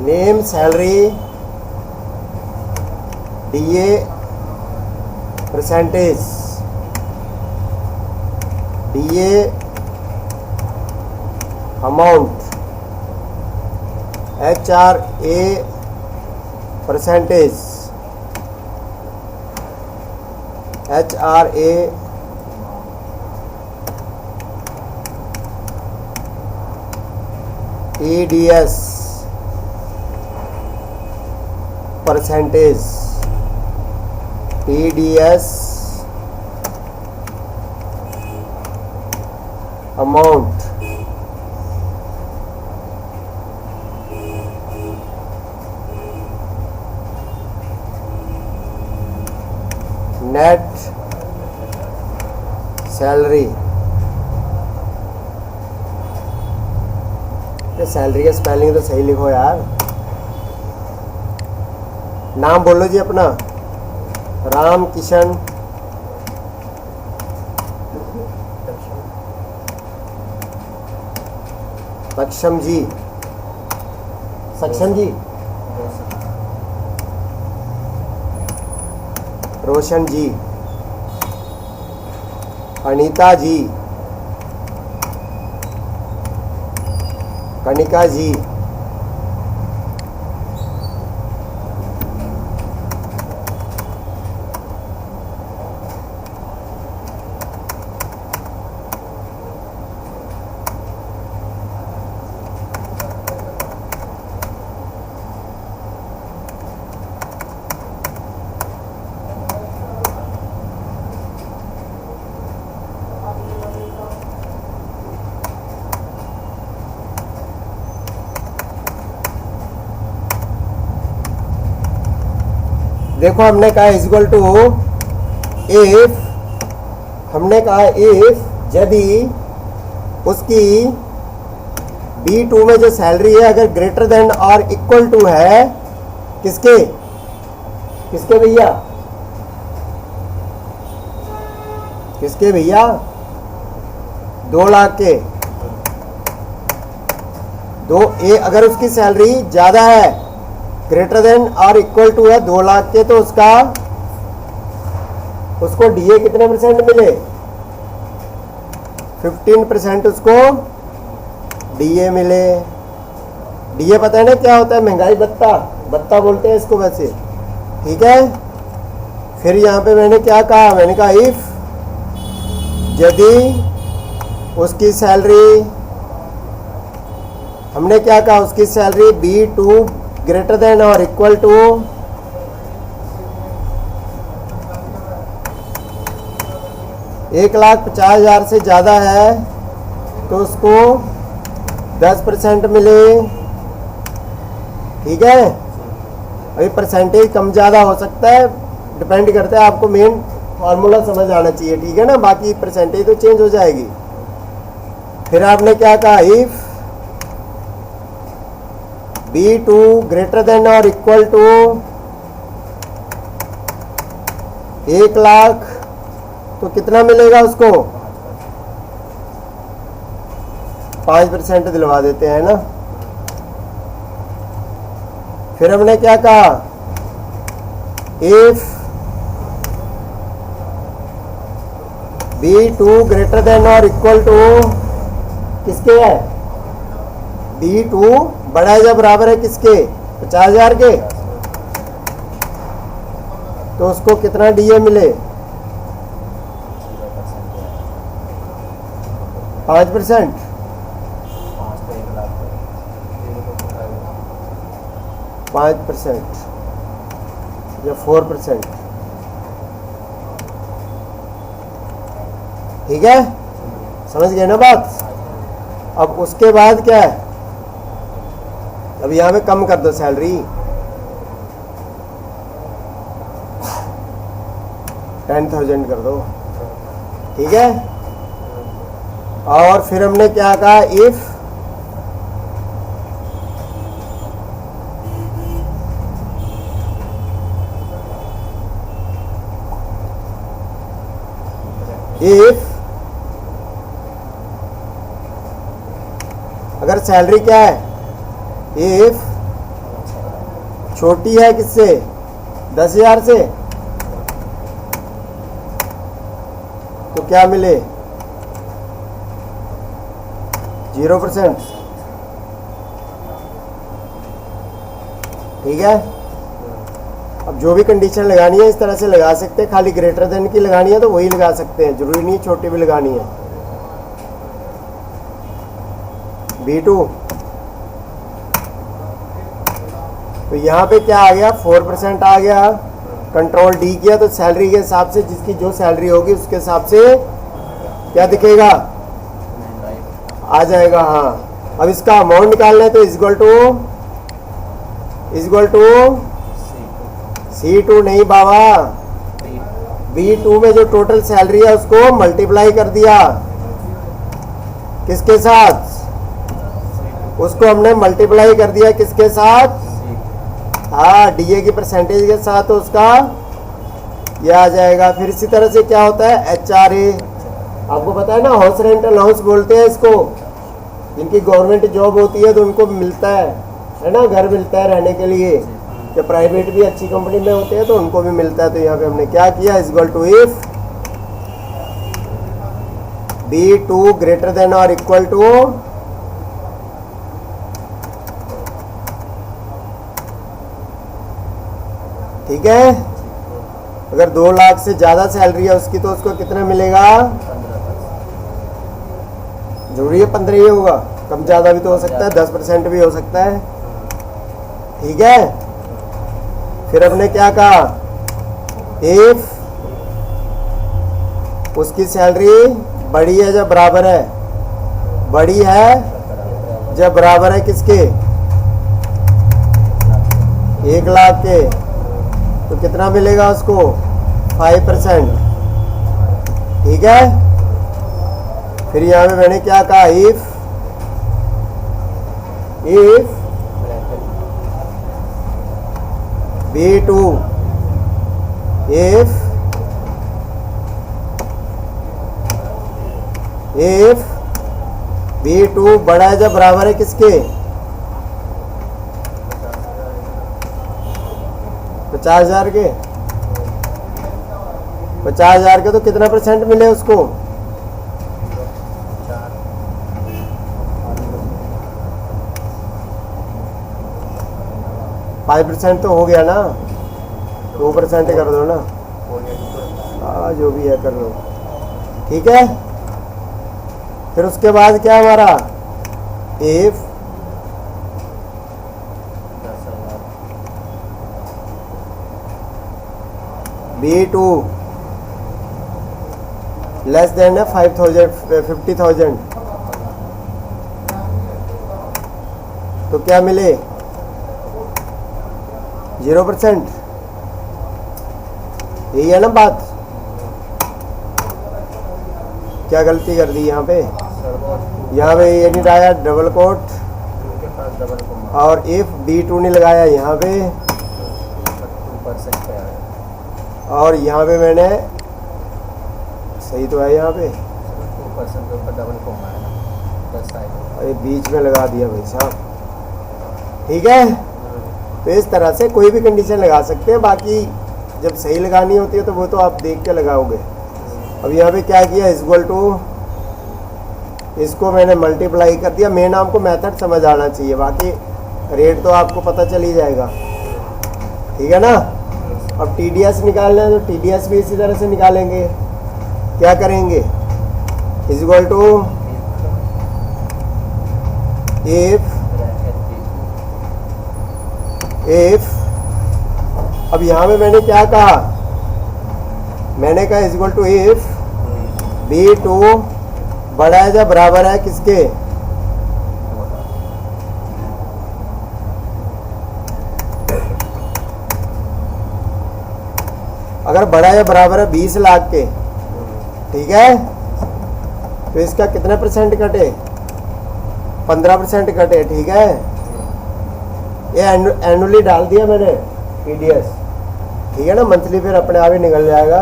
Name salary DA percentage, DA amount, HRA percentage, HRA TDS percentage, TDS amount, net salary. Salary का spelling तो सही लिखो यार। नाम बोलो जी अपना। राम किशन सक्षम जी, सक्षम जी, रोशन जी, अनीता जी, कनिका जी, देखो हमने कहा इक्वल टू इफ, हमने कहा इफ यदि उसकी B2 में जो सैलरी है अगर ग्रेटर देन और इक्वल टू है किसके, किसके भैया, किसके भैया, 2 लाख के। अगर उसकी सैलरी ज्यादा है, ग्रेटर देन और इक्वल टू है 2 लाख के, तो उसको DA कितने परसेंट मिले, 15% उसको DA मिले। DA पता है ना क्या होता है, महंगाई भत्ता, भत्ता बोलते हैं इसको वैसे, ठीक है। फिर यहाँ पे मैंने क्या कहा, मैंने कहा इफ यदि उसकी सैलरी, हमने क्या कहा, उसकी सैलरी B2 ग्रेटर देन और इक्वल टू 1,50,000 से ज़्यादा है तो उसको 10% मिले, ठीक है। अभी परसेंटेज कम ज़्यादा हो सकता है, डिपेंड करता है, आपको मेन फार्मूला समझ आना चाहिए, ठीक है ना, बाकी परसेंटेज तो चेंज हो जाएगी। फिर आपने क्या कहा, इफ B2 ग्रेटर देन और इक्वल टू 1 लाख, तो कितना मिलेगा उसको, 5% दिलवा देते हैं ना। फिर हमने क्या कहा, इफ B2 ग्रेटर देन और इक्वल टू किसके है, B2 बड़ा या बराबर है किसके, 50,000 के, तो उसको कितना DA मिले, 5%, 5% या 4%, ठीक है, समझ गए ना बात। अब उसके बाद क्या है, अब यहाँ पे कम कर दो सैलरी, 10,000 कर दो, ठीक है। और फिर हमने क्या कहा, इफ अगर सैलरी क्या है, इफ छोटी है किससे? 10,000 से। तो क्या मिले? 0%। ठीक है। अब जो भी कंडीशन लगानी है इस तरह से लगा सकते हैं, खाली ग्रेटर देन की लगानी है तो वही लगा सकते हैं, जरूरी नहीं छोटी भी लगानी है। B2 तो यहाँ पे क्या आ गया? 4% आ गया। कंट्रोल D किया तो सैलरी के हिसाब से जिसकी जो सैलरी होगी उसके हिसाब से क्या दिखेगा? आ जाएगा। हाँ, अब इसका अमाउंट निकालना है तो इक्वल टू C2 नहीं बाबा, B2 में जो टोटल सैलरी है उसको मल्टीप्लाई कर दिया। किसके साथ? उसको हमने मल्टीप्लाई कर दिया किसके साथ? हाँ, डीए की परसेंटेज के साथ, तो उसका यह आ जाएगा। फिर इसी तरह से क्या होता है? HRA आपको पता है ना, हाउस रेंट अलाउंस बोलते हैं इसको। जिनकी गवर्नमेंट जॉब होती है तो उनको मिलता है ना, घर मिलता है रहने के लिए। जो प्राइवेट भी अच्छी कंपनी में होते हैं तो उनको भी मिलता है। तो यहाँ पे हमने क्या किया? Equal to if B2 greater than और इक्वल टू ठीक है। अगर 2 लाख से ज्यादा सैलरी है उसकी तो उसको कितना मिलेगा? जरूरी है 15 ही होगा, कम ज्यादा भी तो हो सकता है, 10% भी हो सकता है। ठीक है। फिर हमने क्या कहा? इफ उसकी सैलरी बड़ी है जब बराबर है, बड़ी है जब बराबर है किसके? 1 लाख के, तो कितना मिलेगा उसको? 5%। ठीक है। फिर यहाँ पे मैंने क्या कहा? इफ B2 if B2 बड़ा है जब बराबर है किसके? 50,000 के। 50,000 के तो कितना % मिले उसको? 5% तो हो गया ना, 2% कर दो ना। हाँ, जो भी है कर लो। ठीक है। फिर उसके बाद क्या हमारा? इफ B2 लेस देन है 50,000 तो क्या मिले? 0%। यही है ना बात? क्या गलती कर दी यहाँ पे? यहाँ पे ये नहीं लगाया डबल कोट, और इफ B2 नहीं लगाया यहाँ पे, और यहाँ पे मैंने सही तो है, यहाँ पे 2% के ऊपर डबल कोमा है, अरे बीच में लगा दिया भाई साहब। ठीक है। तो इस तरह से कोई भी कंडीशन लगा सकते हैं, बाकी जब सही लगानी होती है तो वो तो आप देख के लगाओगे। अब यहाँ पे क्या किया? इक्वल टू, इसको मैंने मल्टीप्लाई कर दिया। मेन आपको मेथड समझ आना चाहिए, बाकी रेट तो आपको पता चल ही जाएगा। ठीक है ना। अब TDS निकालना है तो TDS भी इसी तरह से निकालेंगे। क्या करेंगे? इक्वल टू इफ अब यहाँ पे मैंने क्या कहा? मैंने कहा इक्वल टू इफ B2 बड़ा है या बराबर है किसके? अगर बड़ा या बराबर है 20 लाख के, ठीक है, तो इसका कितना % कटे? 15% कटे। ठीक है। ये एनुअली डाल दिया मैंने TDS। ठीक है ना। मंथली फिर अपने आप ही निकल जाएगा,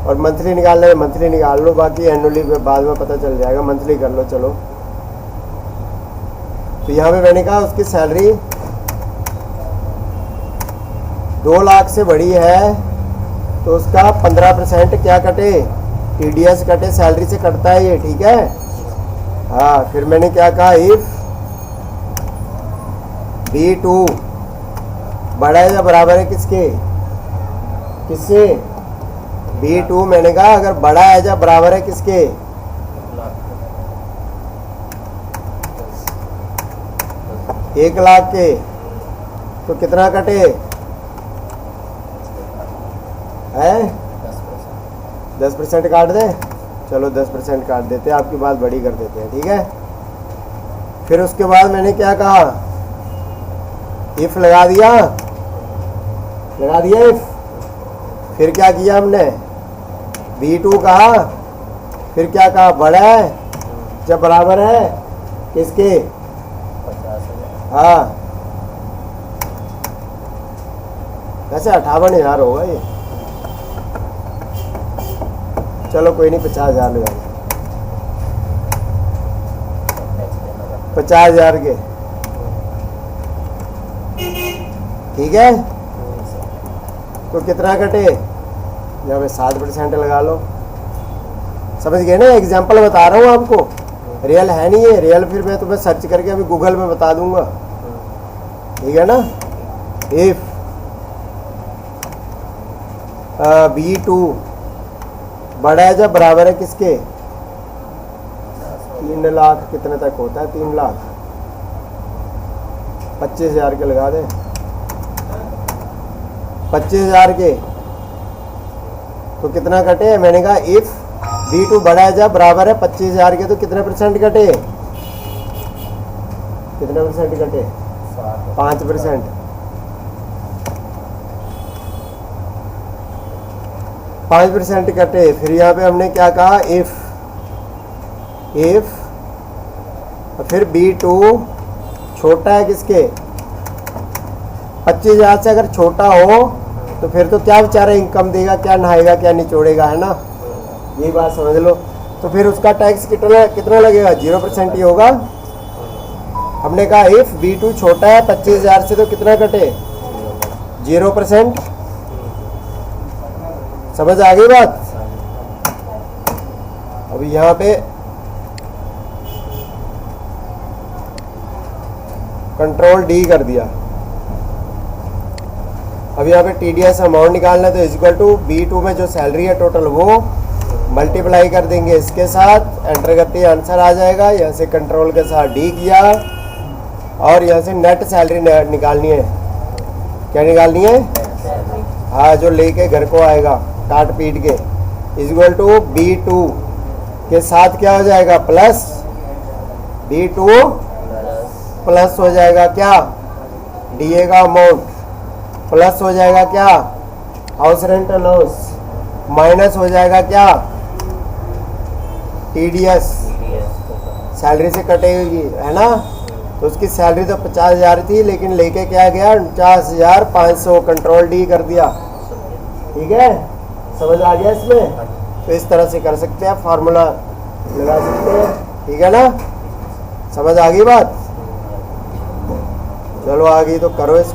और मंथली निकालना है मंथली निकाल लो, बाकी एनुअली बाद में पता चल जाएगा। मंथली कर लो। चलो, तो यहाँ पे मैंने कहा उसकी सैलरी 2 लाख से बड़ी है तो उसका 15% क्या कटे, TDS कटे, सैलरी से कटता है ये, ठीक है। हाँ, फिर मैंने क्या कहा, इफ B2 बड़ा है या बराबर है किसके, किससे, B2 मैंने कहा अगर बड़ा है या बराबर है किसके, 1 लाख के, तो कितना कटे है, 10% काट दें, चलो 10% काट देते हैं, आपकी बात बड़ी कर देते हैं, ठीक है। फिर उसके बाद मैंने क्या कहा, इफ लगा दिया इफ। फिर क्या किया हमने, B2 कहा, फिर क्या कहा, बड़ा है जब बराबर है किसके, 50,000। हाँ, वैसे 58,000 होगा ये, चलो कोई नहीं, 50,000 लगा, 50,000 के, ठीक है। तो कितना कटे, यहाँ पे 7% लगा लो, समझ गए ना, एग्जाम्पल बता रहा हूँ आपको, रियल है नहीं ये, रियल फिर मैं तुम्हें सर्च करके अभी गूगल में बता दूंगा, ठीक है ना। इफ B2 बड़ा है जब बराबर है किसके, 3 लाख कितने तक होता है, 3 लाख 25,000 के लगा दें, 25,000 के, तो कितना कटे, मैंने कहा इफ B2 बड़ा है जब बराबर है 25,000 के, तो कितने % कटे, कितने % कटे, 5%। 5% कटे। फिर यहाँ पे हमने क्या कहा, इफ फिर B2 छोटा है किसके, 25,000 से अगर छोटा हो तो फिर तो क्या बेचारा इनकम देगा, क्या नहाएगा क्या निचोड़ेगा, है ना, यही बात समझ लो। तो फिर उसका टैक्स कितना लगेगा, 0% ही होगा। हमने कहा इफ B2 छोटा है 25,000 से तो कितना कटे, 0%। समझ आ गई बात। अभी यहाँ पे कंट्रोल D कर दिया। अब यहाँ पे TDS अमाउंट निकालना है, तो इक्वल टू B2 में जो सैलरी है टोटल वो मल्टीप्लाई कर देंगे इसके साथ, एंटर करते ही आंसर आ जाएगा। यहाँ से कंट्रोल के साथ D किया और यहाँ से नेट सैलरी निकालनी है। क्या निकालनी है, हाँ, जो लेके घर को आएगा काट पीट के, इक्वल टू B2 के साथ क्या हो जाएगा, प्लस B2 प्लस हो जाएगा क्या, DA का अमाउंट, प्लस हो जाएगा क्या, हाउस रेंट अलाउंस, माइनस हो जाएगा क्या, TDS, सैलरी से कटेगी, है ना। तो उसकी सैलरी तो 50,000 थी, लेकिन लेके क्या गया, 49,500, कंट्रोल D कर दिया, ठीक है। समझ आ गया इसमें। तो इस तरह से कर सकते हैं, फार्मूला लगा सकते हैं, ठीक है ना। समझ आ गई बात, चलो आ गई तो करो इसको।